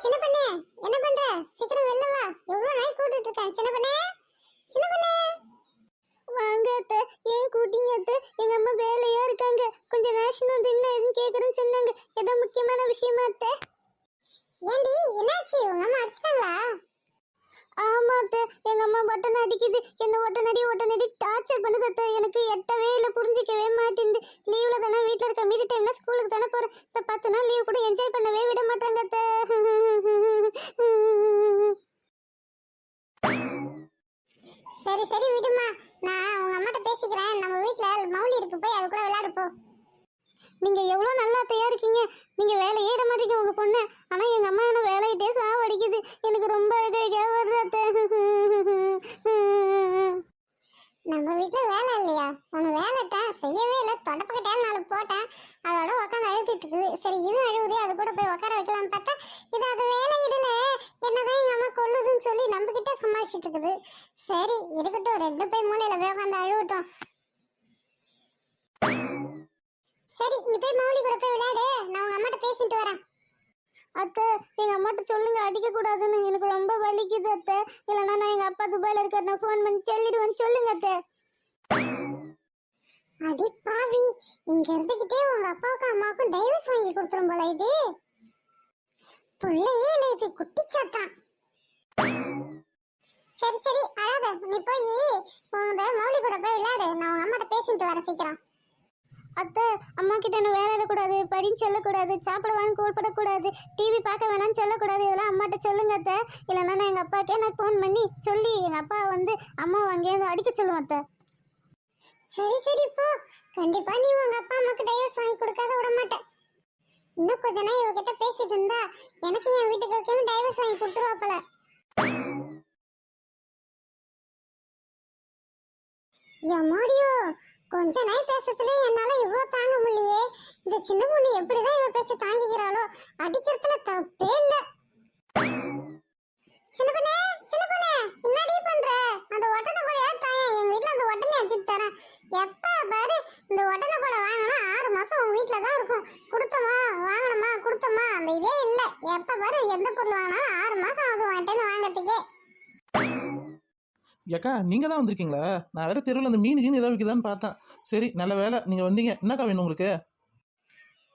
சின்ன பண்ணே, என்ன பண்ற? சீக்கிரம் வெளில வா. எவ்வளவு நாய் கூட்டிட்டு இருக்கேன். சின்ன பண்ணே, சின்ன பண்ணே. வாங்க அத்தை, ஏன் கூட்டிங்க அத்தை? எங்க அம்மா வேலையா இருக்காங்க. கொஞ்சம் ரேஷன் வந்து என்ன எதுன்னு கேக்குறேன்னு சொன்னாங்க. ஏதோ முக்கியமான விஷயமா அத்தை? ஏண்டி என்னாச்சு? உங்க அம்மா அடிச்சிட்டாங்களா? ஆமா அத்தை, எங்க அம்மா பட்டன் அடிக்குது. என்ன ஒட்டனடி டார்ச்சர் பண்ணுது அத்தை. எனக்கு எட்டவே இல்லை, புரிஞ்சிக்கவே மாட்டேங்குது. லீவ்ல தானே வீட்டில் இருக்க, மீதி டைம்ல ஸ்கூலுக்கு தானே போறேன். இந்த 10 நாள் லீவ் கூட என்ஜாய் பண்ணவே விட மாட்டாங்க அத்தை. சரி சரி விடுமா, நான் உங்க அம்மாட்ட பேசிக்கிறேன். நம்ம வீட்ல மௌலி இருக்கு, போய் அது கூட விளையாடு போ. நீங்க எவ்வளவு நல்லா அத்தையா இருக்கீங்க. நீங்க வேலையே இட மாட்டீங்க உங்க பொண்ணு. ஆனா எங்க அம்மா என்ன வேலையிட்டே சாவடிக்குது. எனக்கு ரொம்ப அழுகையா வருது அத்தை. நம்ம வீட்ல வேலை இல்லையா? உன் வேலைட்டேன் செய்யவே இல்லை. தொடப்பக்கிட்டே 4 போட்டேன், அதோட உட்காந்து அழுத்திட்டு இருக்குது. சரி இது அழுகுது, அது கூட போய் உட்கார வைக்கலாம்னு பார்த்தா இது அது வேலை இடல. என்னதான் எங்க அம்மா கொல்லுதுன்னு சொல்லி நம்ம கிட்ட சமாளிச்சுட்டு இருக்குது. சரி இருக்கட்டும், 2 போய் மூலையில போய் உட்காந்து அழுவட்டும். சரி நீ போய் மௌலி கூட போய் விளையாடு, நான் உங்க அம்மாட்ட பேசிட்டு வரேன். அத்தை, எங்க அம்மாட்ட சொல்லுங்க அடிக்க கூடாதுன்னு. எனக்கு ரொம்ப வலிக்குது அத்தை. இல்லைன்னா நான் எங்க அப்பா துபாயில இருக்காரு, நான் ஃபோன் பண்ணி சொல்லிடுவேன். சொல்லுங்க அத்தை. அடி பாவி, இங்க இருந்துகிட்டே உங்க அப்பாவுக்கும் அம்மாவுக்கும் டைவர்ஸ் வாங்கி கொடுத்துரும் போல. இது புள்ளையே இல்லை, இது குட்டிச்சாத்தான். சரி சரி அழாத, நீ போய் உங்க மௌலி கூட போய் விளையாடு, நான் உங்க அம்மாட்ட பேசிட்டு வரேன் சீக்கிரம். அத்தை, அம்மா கிட்ட என்ன வேலை இருக்கக்கூடாது, படின்னு சொல்லக்கூடாது, சாப்பிட வாங்க கூப்பிடக்கூடாது, டிவி பார்க்க வேணாம்னு சொல்லக்கூடாது. இதெல்லாம் அம்மாட்ட சொல்லுங்க அத்தை. இல்லைன்னா நான் எங்க அப்பாக்கே நான் ஃபோன் பண்ணி சொல்லி எங்க அப்பா வந்து அம்மா அங்கேயிருந்து அடிக்க சொல்லுவோம் அத்தை. சரி சரி போ, கண்டிப்பா நீ உங்க அப்பா அம்மாக்கு டைவர்ஸ் வாங்கி கொடுக்காத விட மாட்டேன். இன்னும் கொஞ்ச நாள் இவகிட்ட பேசிட்டு இருந்தா எனக்கு என் வீட்டுக்கு டைவர்ஸ் வாங்கி கொடுத்துருவாப்பல. எம்மாடியோ, கொஞ்ச நாள் பேசத்துல என்னால இவ்வளவு தாங்க முடியலையே. இந்த சின்ன பொண்ணு எப்படிதான் இவ பேச தாங்கிக்கிறாளோ. அடிக்கிறதுல தப்பே இல்ல. சின்ன பொண்ணு, என்னடி பண்ற? அந்த ஒட்டனை போல தாயே, எங்க வீட்டுல அந்த ஒட்டனை அடிச்சுட்டு தரேன். எப்ப பாரு இந்த ஒட்டனை போல வாங்கினா 6 மாசம் உங்க வீட்டுல தான் இருக்கும். கொடுத்தமா வாங்கணுமா கொடுத்தமா அந்த இதே இல்ல. எப்ப பாரு எந்த பொருள் வாங்கினாலும் 6 மாசம் ஆகுது வாங்கிட்டேன்னு வாங்கறதுக்கே. ஏக்கா நீங்கள் தான் வந்திருக்கீங்களா? நான் வேறு தெருவில் அந்த மீன் ஏதாவது விற்குதான்னு பார்த்தேன். சரி நல்ல வேலை நீங்கள் வந்தீங்க. என்னக்கா வேணும் உங்களுக்கு?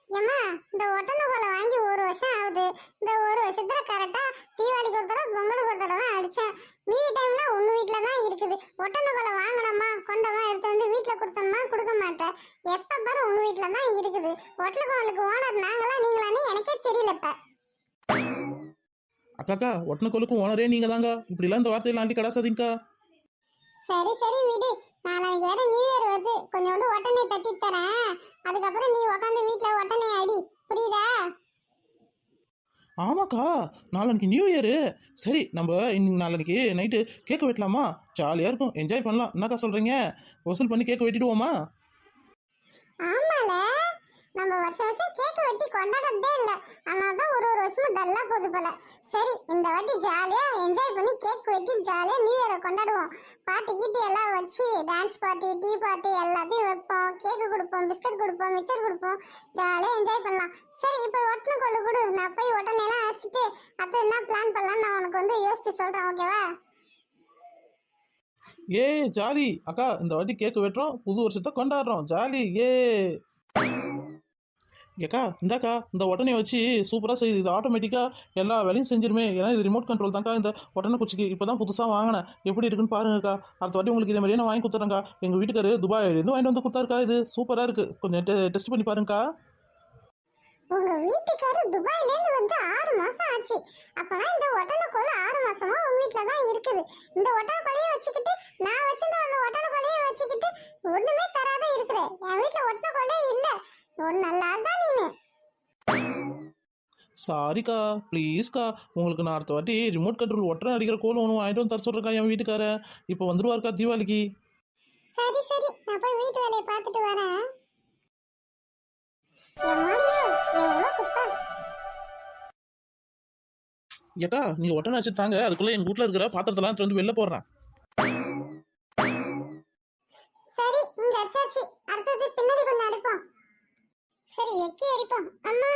ஏம்மா, இந்த ஒட்டனை கோலை வாங்கி 1 வருஷம் ஆகுது. இந்த 1 வருஷத்துல கரெக்டா தீபாவளிக்கு ஒரு தடவை பொங்கலுக்கு ஒரு தடவை தான் அடிச்சேன். மீதி டைம்ல உங்க வீட்டுல தான் இருக்குது. ஒட்டனை கோலை வாங்கணுமா கொண்டமா எடுத்து வந்து வீட்டுல கொடுத்தோம்னா கொடுக்க மாட்டேன். எப்ப பாரு உங்க வீட்டுல தான் இருக்குது. ஒட்டலுக்கு ஓனர் நாங்களா நீங்களான்னு எனக்கே தெரியலப்ப. அக்காக்கா ஒட்டனக்கோலுக்கும் ஓனரே நீங்கள் தாங்க. இப்படிலாம் இந்த வார்த்தையெல்லாம் ஆண்டி கடாசாதீங்கக்கா. சரி சரி விடு, நாளைக்கு வேற நியூ இயர் வருது. கொஞ்சோண்டு ஒட்டனை தட்டி தரேன். அதுக்கப்புறம் நீ உட்காந்து வீட்டுல ஒட்டனை அடி, புரியுதா? ஆமாக்கா, நாளைக்கு நியூ இயரு. சரி நம்ம இன்னைக்கு நாளைக்கு நைட்டு கேக்கு வெட்டலாமா? ஜாலியாக இருக்கும், என்ஜாய் பண்ணலாம். என்னக்கா சொல்கிறீங்க? வசூல் பண்ணி கேக்கு வெட்டிடுவோமா? ஆமால, நம்ம வருஷம் கேக் வெட்டி கொண்டாடுறதே இல்லை. ஆனால் தான் ஒரு வருஷமும் டல்லா போகுது போல. சரி இந்த வாட்டி ஜாலியா என்ஜாய் பண்ணி கேக் வெட்டி ஜாலியா நியூ இயரை கொண்டாடுவோம். பார்ட்டி கீட்டி எல்லாம் வச்சு டான்ஸ் பார்ட்டி, டீ பார்ட்டி எல்லாத்தையும் வைப்போம். கேக்கு கொடுப்போம், பிஸ்கட் கொடுப்போம், மிக்சர் கொடுப்போம். ஜாலியா என்ஜாய் பண்ணலாம். சரி இப்போ ஒட்டனை கொள்ளு கொடு, நான் போய் ஒட்டனை எல்லாம் அடிச்சுட்டு அது என்ன பிளான் பண்ணலாம் நான் உனக்கு வந்து யோசிச்சு சொல்றேன். ஓகேவா? ஏ ஜாலி அக்கா, இந்த வாட்டி கேக்கு வெட்டுறோம், புது வருஷத்தை கொண்டாடுறோம், ஜாலி ஏ. ஏக்கா இந்தாக்கா, இந்த ஒட்டனை வச்சு சூப்பராக செய்யுது. இது ஆட்டோமேட்டிக்காக எல்லா வேலையும் செஞ்சிருமே. ஏன்னா இது ரிமோட் கண்ட்ரோல் தான்க்கா. இந்த ஒட்டனை குச்சிக்கு இப்போ தான் புதுசாக வாங்கினேன். எப்படி இருக்குன்னு பாருங்கக்கா. அடுத்த வாட்டி உங்களுக்கு இதே மாதிரியே நான் வாங்கி கொடுத்துறேங்க்கா. எங்கள் வீட்டுக்காரு துபாயிலேருந்து வாங்கிட்டு வந்து கொடுத்தாருக்கா. இது சூப்பராக இருக்குது. கொஞ்சம் டெஸ்ட் பண்ணி பாருங்கக்கா. உங்க வீட்டுக்காரர் துபாயில இருந்து வந்து 6 மாசம் ஆச்சு. அப்பனா இந்த ஒட்டனை கோலை 6 மாசமா உங்க வீட்டுல தான் இருக்குது. இந்த ஒட்டனை கோலையை வச்சுக்கிட்டு நான் வச்சிருந்த அந்த ஒட்டனை கோலையை வச்சுக்கிட்டு ஒண்ணுமே தராத இருக்கிறேன். என் வீட்டுல ஒட்டனை கோலையே இல்ல. ஒரு நல்லா தான் நீனு. சாரிக்கா, ப்ளீஸ்க்கா. உங்களுக்கு நான் அடுத்த வாட்டி ரிமோட் கண்ட்ரோல் ஒட்டனை அடிக்கிற கோல் ஒன்று வாங்கிட்டு வந்து தர சொல்கிறேக்கா. என் வீட்டுக்கார இப்போ வந்துருவாருக்கா தீபாவளிக்கு. சரி சரி, நான் போய் வீட்டு வேலையை பார்த்துட்டு வரேன். ஏக்கா நீங்கள் ஒட்டனை வச்சு தாங்க, அதுக்குள்ளே எங்கள் வீட்டில் இருக்கிற பாத்திரத்தெல்லாம் எடுத்து வந்து வெளில போடுறேன். சரி இங்க அடிச்சாச்சு, அடுத்தது பின்னாடி கொஞ்சம் அடிப்போம். சரி எக்கி அடிப்போம். அம்மா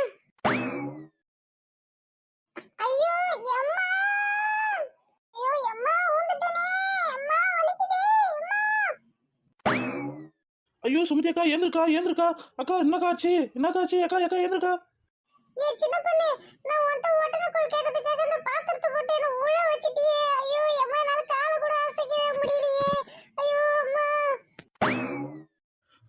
ஐ ஐயோ சுமதி அக்கா ஏந்திருக்கா ஏந்திருக்கா. அக்கா என்னக்கா ஆச்சு என்னக்கா ஆச்சு அக்கா அக்கா ஏந்திருக்கா. ஏய் சின்ன பொண்ணு, நான் ஓட்டனக்குள் கேட்டதுக்காக அந்த பாத்திரத்தை போட்டு என்ன உழ வச்சிட்டியே. ஐயோ அம்மா, என்னால கால கூட அசைக்கவே முடியலையே. ஐயோ அம்மா.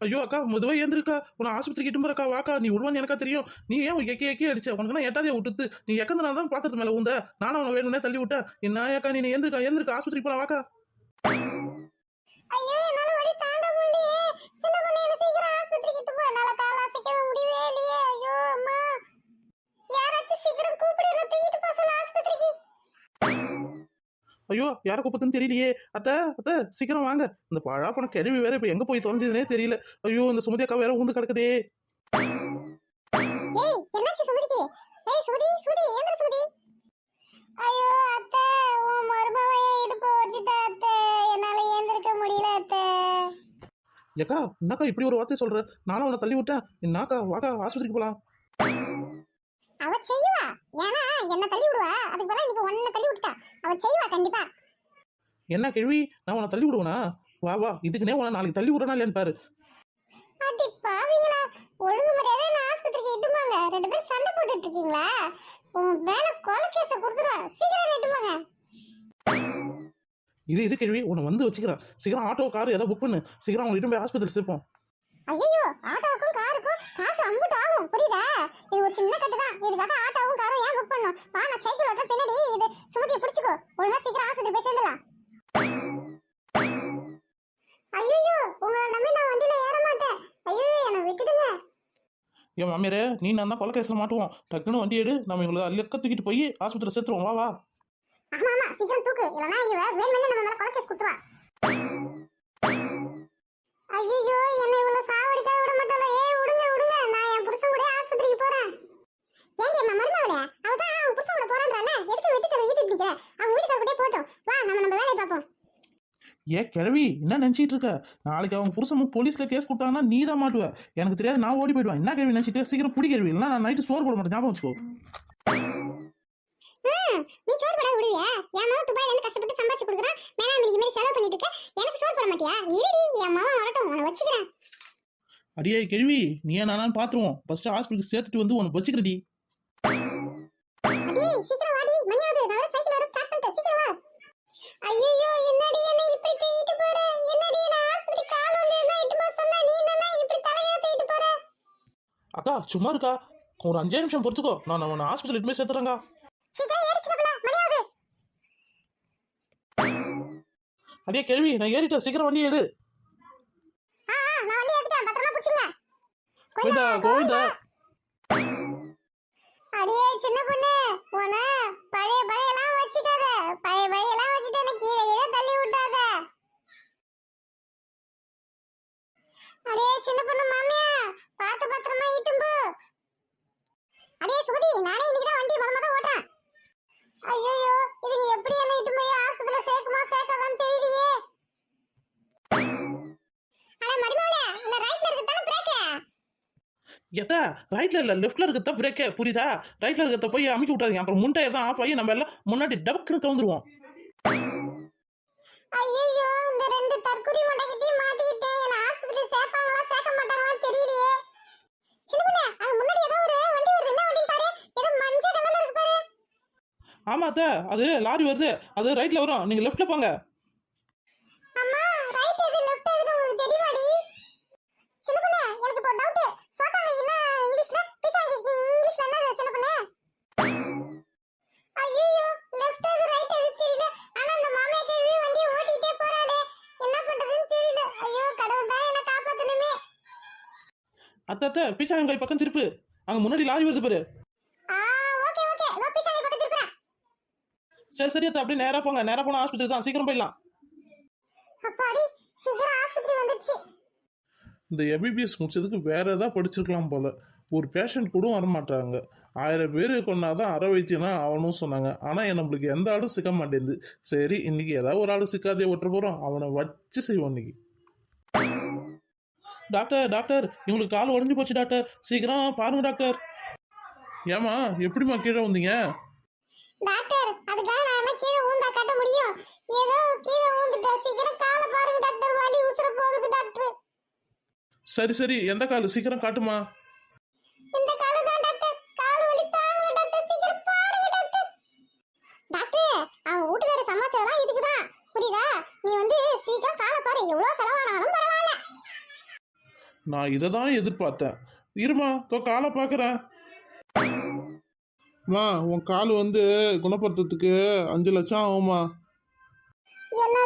ஐயோ அக்கா முதுவா ஏந்திருக்கா. உன்னை ஆஸ்பத்திரிக்கு இட்டு போறக்கா வாக்கா. நீ விடுவான்னு எனக்கா தெரியும். நீ ஏன் எக்கி எக்கி அடிச்ச? உனக்கு நான் எட்டாதே விட்டுத்து. நீ எக்கந்தனால தான் பாத்திரத்து மேல உந்த. நானும் அவனை வேணும்னே தள்ளி விட்டேன். என்ன அக்கா நீ ஏந்திருக்கா ஏந்திருக்கா ஆஸ்பத்திரிக்கு போலாம் வாக்கா. ஐயோ என்னால வலி தாங்க முடியலையே. சின்ன பொண்ணு, என்ன சீக்கிரம் ஆஸ்பத்திரிக்கு இட்டு போ. என்னால கால அசைக்கவே முடியவே இல்லையே. ஐயோ அம்மா, யாராச்சும் சீக்கிரம் கூப்பிடு, என்ன தூக்கிட்டு போ சொல்ல ஆஸ்பத்திரிக்கு. ஐயோ யாரை கூப்பத்துன்னு தெரியலையே. அத்தை அத்தை சீக்கிரம் வாங்க. இந்த பழா போன கிழவி வேற இப்ப எங்க போய் தொலைஞ்சதுனே தெரியல. ஐயோ இந்த சுமதி அக்கா வேற ஊந்து கிடக்குதே. ஏய் என்னாச்சு சுமதிக்கு? ஏய் சுமதி சுமதி, ஏந்திர சுமதி. ஐயோ அத்தை, உன் மருமவைய இடுப்பு வச்சுட்டா அத்தை. என்னால ஏந்திருக்க முடியல அத்தை. ஏக்கா என்னக்கா இப்படி ஒரு வார்த்தை சொல்ற? நானும் அவனை தள்ளி விட்டேன். என்னக்கா வாக்கா ஆஸ்பத்திரிக்கு போலாம். அவ செய்வா, ஏன்னா என்ன தள்ளி விடுவா. அதுக்கு பதிலா நீங்க ஒன்ன தள்ளி விட்டுட்டா. அவ செய்வா கண்டிப்பா. என்ன கேள்வி, நான் உன்னை தள்ளி விடுவேனா? வா வா இதுக்குனே உன்னை நாளைக்கு தள்ளி விடுறனா இல்லையான்னு பாரு. அடி பாவிங்களா, ஒழுங்கு மரியாதை என்ன ஆஸ்பத்திரிக்கு இட்டுமாங்க. ரெண்டு பேரும் சண்டை போட்டுட்டு இருக்கீங்களா? உன் மேல கொலை கேஸ கொடுத்துருவா. சீக்கிரம் இட்டுமாங்க. இது கேள்வி உன்னை வந்து வச்சுக்கிறேன். சீக்கிரம் ஆட்டோ கார் ஏதாவது புக் பண்ணு. சீக்கிரம் அவங்க இட்டு போய் ஆஸ்பத்திரி சேர்ப்போம். ஐயோ, ஆட்டோவுக்கும் காருக்கும் காசு அம்புட்டு ஆகும், புரியுதா? இது ஒரு சின்ன கட்டு தான். இதுக்காக ஆட்டோவும் காரும் ஏன் புக் பண்ணும்? வா, நான் சைக்கிள் ஓட்டுற பின்னாடி இது சுமதியை பிடிச்சிக்கோ. ஒழுங்கா சீக்கிரம் ஆஸ்பத்திரி போய் சேர்ந்துடலாம். ஐயோ, உங்களை நம்பி நான் வண்டியில ஏற மாட்டேன். ஐயோ, என்னை விட்டுடுங்க. என் மாமியாரே நீ நான் தான் கொலை கேஸில் மாட்டுவோம். டக்குன்னு வண்டி எடு, நம்ம இவங்களை அல்லக்க தூக்கிட்டு போய் ஆஸ்பத்திரி சேர்த்துருவோம். வா வா. ஆமா ஆமா, சீக்கிரம் தூக்கு. இல்லைன்னா இவ வேணுமென்னு நம்ம மேல கொலை கேஸ் குத்துவா. ஐயோ, என்னை இவ்வளவு சாவடிக்காத விட மாட்டாளா? ஏய் விடுங்க விடுங்க, நான் என் புருஷன் கூட ஆஸ்பத்திரிக்கு போறேன். ஏண்டி அம்மா மருமகளே, அவதான் அவன் புருஷன் கூட போறான்றானே, எதுக்கு வெட்டி செலவு ஈட்டிட்டு நிக்கிற? அவன் வீட்டுக்கார கூட போட்டோம். வா, நம்ம வேலையை பார்ப்போம். கிழவி என்ன நினைச்சிட்டு இருக்க? நாளைக்கு அவங்க புருஷன் போலீஸ்ல கேஸ் கொடுத்தாங்கன்னா நீ தான் மாட்டுவ. எனக்கு தெரியாது, நான் ஓடி போயிடுவேன். என்ன கேள்வி நினைச்சிட்டு சீக்கிரம் பிடி கேள்வி. இல்லைன்னா நான் நைட்டு சோறு போட மாட்டேன், ஞாபகம் வச்சுக்கோ. நீ சோறு போட விடுவியா? என் மாவன் துபாயில இருந்து கஷ்டப்பட்டு சம்பாதிச்சு கொடுக்குறான். மேலாம் இன்னைக்கு மாதிரி செலவு பண்ணிட்டு இருக்க, எனக்கு சோறு போட மாட்டியா? இருடி, என் மாவன் வரட்டும், உன்னை வச்சுக்கிறேன். அடியே கேள்வி, நீ நானான்னு பாத்துருவோம். ஃபர்ஸ்ட் ஹாஸ்பிட்டலுக்கு சேர்த்துட்டு வந்து உனக்கு வச்சுக்கிறடி. அடே சீக்கிரம் வாடி, மணி ஆகுது. நான் சைக்கிள் வர ஸ்டார்ட் பண்ணிட்டேன், சீக்கிரம் வா. ஐயோ, என்னடி என்ன இப்படி தூக்கிட்டு போற? என்னடி நான் ஆஸ்பத்திரி கால் வந்து என்ன இட்டு போக சொன்னா, நீ என்னன்னா இப்படி தலையில தூக்கிட்டு போற? அக்கா சும்மா இருக்கா, ஒரு 5 நிமிஷம் பொறுத்துக்கோ. நான் உன்னை ஹாஸ்பிட்டல் இட்டு போய் சேர்த்துறேங்க. சீக்கிரம் ஏறிச்சுடா, மணி ஆகுது. அடியே கேள்வி, நான் ஏறிட்டேன். சீக்கிரம் வண்டி எடு. நான் வண்டி எடுத்துட்டேன், பத்திரமா புடிச்சுங்க. கோவிந்தா கோவிந்தா. அடியே சின்ன பொண்ணு, உன பழையெல்லாம் வச்சுக்காத. பழையெல்லாம் வச்சுட்டு எனக்கு கீழே தள்ளி விட்டாத. அடியே சின்ன பொண்ணு மாமியா, பார்த்து பத்திரமா இட்டும் போ. அடியே சுமதி, நானே இன்னைக்கு தான் வண்டி முத ஓட்டுறேன். ஐயோ, இதுங்க எப்படி என்ன இட்டும் போய் ஆஸ்பத்திரியில சேர்க்குமா சேர்க்காதான்னு தெரியலையே. அட மருமகளே, இல்ல ரைட்ல இருக்கு தானே பிரேக்? ஏதா ரைட்ல இல்ல லெஃப்ட்ல இருக்கிறத பிரேக்கே, புரியுதா? ரைட்ல இருக்கிறத போய் அமைக்க விட்டாதீங்க. அப்புறம் முண்டை தான் ஆஃப் ஆகி நம்ம எல்லாம் முன்னாடி டபக்குன்னு கவுந்துருவோம். ஐயோ, இந்த ரெண்டு தற்குறி முண்டைக்கிட்டையும் மாட்டிக்கிட்டேன். என்ன ஆஸ்பத்திரி சேர்ப்பாங்களா சேர்க்க மாட்டாங்களான்னு தெரியலையே. சின்னப்பண்ணே, அங்க முன்னாடி ஏதோ ஒரு வண்டி வருது. என்ன வண்டின்னு பாரு, ஏதோ மஞ்சள் கலர்ல இருக்கு பாரு. ஆமா அத்தை, அது லாரி வருது. அது ரைட்ல வரும், நீங்க லெஃப்ட்ல போங்க. அம்மா, ரைட் எது லெஃப்ட் எதுன்னு உங்களுக்கு தெரியுமாடி? சின்னப்பண்ணே, எனக்கு இப்போ டவுட். சோத்தாங்க என்ன இங்கிலீஷ்ல, பீஸா இங்கிலீஷ்ல என்ன சின்னப்பண்ணே? ஐயோ, லெஃப்ட் எது ரைட் எது தெரியல. ஆனா அந்த மாமியா கேள்வி வண்டி ஓட்டிட்டே போறாளே, என்ன பண்றதுன்னு தெரியல. ஐயோ கடவுள் தான் என்ன காப்பாத்தணுமே. அத்தை பீச்சா கை பக்கம் திருப்பு. அங்க முன்னாடி லாரி வருது பாரு. ஓகே நான் பீஸா பக்கத்துல இருக்கேன். சரி அத்தை, அப்படியே நேரா போங்க. நேரா போனா ஆஸ்பத்திரி தான், சீக்கிரம் போயிடலாம். அப்பாடி, சீக்கிரம் ஆஸ்பத்திரி வந்துச்சு. இந்த எம்பிபிஎஸ் முடிச்சதுக்கு வேற ஏதாவது படிச்சிருக்கலாம் போல. ஒரு பேஷண்ட் கூட வரமாட்டாங்க. 1000 பேர் கொண்டாதான் அற வைத்தியனா அவனும் சொன்னாங்க. ஆனால் நம்மளுக்கு எந்த ஆடும் சிக்க மாட்டேங்குது. சரி, இன்னைக்கு ஏதாவது ஒரு ஆடு சிக்காதே ஓட்ட போகிறோம். அவனை வச்சு செய்வோம் இன்னைக்கு. டாக்டர் இவங்களுக்கு கால் உடஞ்சி போச்சு டாக்டர், சீக்கிரம் பாருங்க டாக்டர். ஏமா எப்படிமா கீழே வந்தீங்க? டாக்டர், அதுக்காக நான் கீழே ஊந்தா கட்ட முடியும்? ஏதோ கீழே ஊந்துட்டா. சீக்கிரம் காலை பாருங்க டாக்டர், வலி உசுர போகுது டாக்டர். சரி சரி எந்த கால் சீக்கிரம் காட்டுமா. இந்த காலு தான் டாக்டர். கால் வலி தாங்கல டாக்டர். சீக்கிரம் பாருங்க டாக்டர். டாக்டர், அவன் வீட்டுக்கார சமாச்சாரம் இதுக்கு தான். புரியுதா? நீ வந்து சீக்கிரம் காலை பாரு. எவ்வளவு செலவானாலும் பரவாயில்ல. நான் இதை தான் எதிர்பார்த்தேன். இருமா தோ காலை பார்க்குறேன். உன் கால் வந்து குணப்படுத்துறதுக்கு 5 லட்சம் ஆகுமா? என்ன